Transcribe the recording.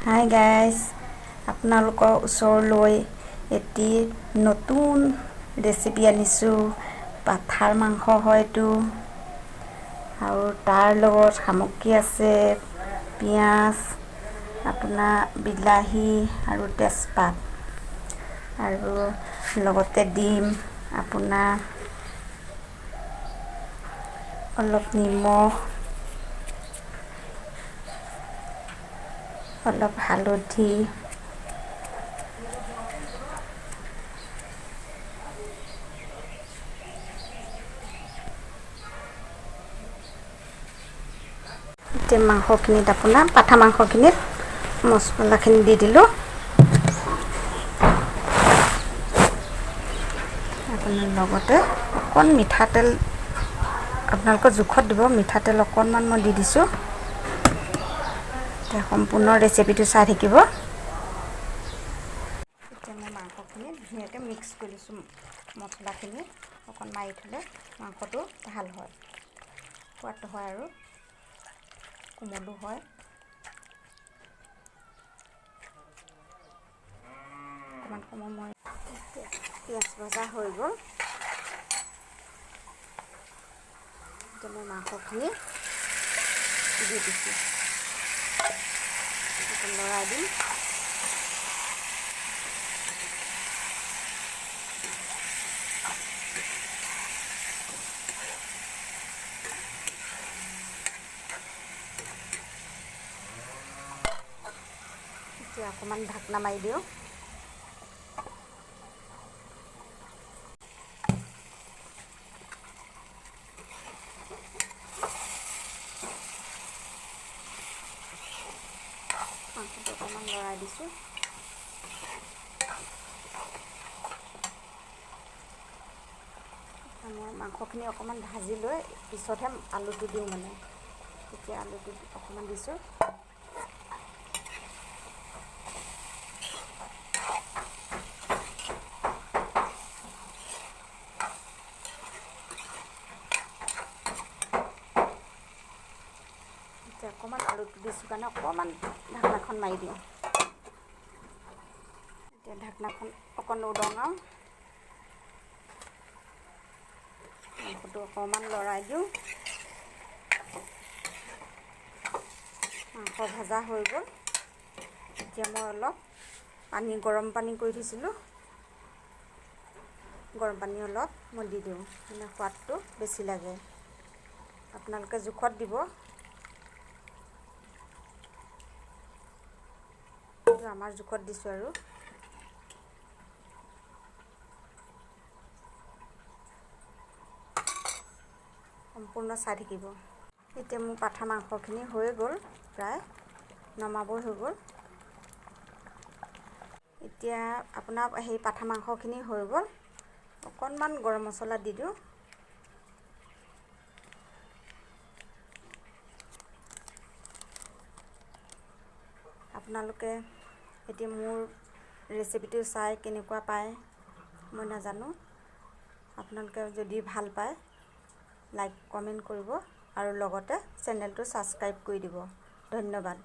Hi guys, আপোনালোকৰ ওচৰলৈ এটি নতুন ৰেচিপি আনিছোঁ। পাঠাৰ মাংস হয়তো, আৰু তাৰ লগত সামগ্ৰী আছে পিঁয়াজ, আপোনাৰ বিলাহী আৰু তেজপাত, আৰু লগতে ডিম, আপোনাৰ অলপ নিমখ, অলপ হালধি, এতিয়া মাংসখিনিত আপোনাৰ পাঠা মাংসখিনিত মছলাখিনি দি দিলোঁ। আপোনাৰ লগতে অকণ মিঠাতেল আপোনালোকৰ জোখত দিব। মিঠাতেল অকণমান মই দি দিছোঁ। এতিয়া সম্পূৰ্ণ ৰেচিপিটো চাই থাকিব। এতিয়া মই মাংসখিনি ধুনীয়াকৈ মিক্স কৰি লৈছোঁ। মছলাখিনি অকণ মাৰি থ'লে মাংসটো ভাল হয়, সোৱাদটো হয় আৰু কোমলো হয়। অকণমান সময় মই পিঁয়াজ ভজা হৈ গ'ল। এতিয়া মই মাংসখিনি দি দিছোঁ, লৰাই দিম। এতিয়া অকণমান ঢাকনা মাৰি দিওঁ। মাংসটো অকণমান লৰাই দিছোঁ। মই মাংসখিনি অকণমান ভাজি লৈ পিছতহে আলুটো দিওঁ মানে। এতিয়া আলুটো অকণমান দিছোঁ। এতিয়া অকণমান আলুটো দিছোঁ কাৰণে অকণমান ঢাকনাখন মাৰি দিওঁ। এতিয়া ঢাকনাখন অকণ উদঙাওঁ, মাংসটো অকণমান লৰাই দিওঁ। মাংস ভজা হৈ গ'ল। এতিয়া মই অলপ গৰম পানী কৰি থৈছিলোঁ, গৰম পানী অলপ মই দি দিওঁ, মানে সোৱাদটো বেছি লাগে। আপোনালোকে জোখত দিব। আমাৰ জোখত দিছোঁ আৰু সম্পূৰ্ণ চাই থাকিব। এতিয়া মোৰ পাঠা মাংসখিনি হৈ গ'ল, প্ৰায় নমাবই হৈ গ'ল। এতিয়া আপোনাৰ সেই পাঠা মাংসখিনি হৈ গ'ল। অকণমান গৰম মছলা দি দিওঁ। আপোনালোকে এতিয়া মোৰ ৰেচিপিটো চাই কেনেকুৱা পায় মই নাজানো। আপোনালোকে যদি ভাল পায় লাইক কমেণ্ট কৰিব, আৰু লগতে চেনেলটো ছাবস্ক্ৰাইব কৰি দিব। ধন্যবাদ।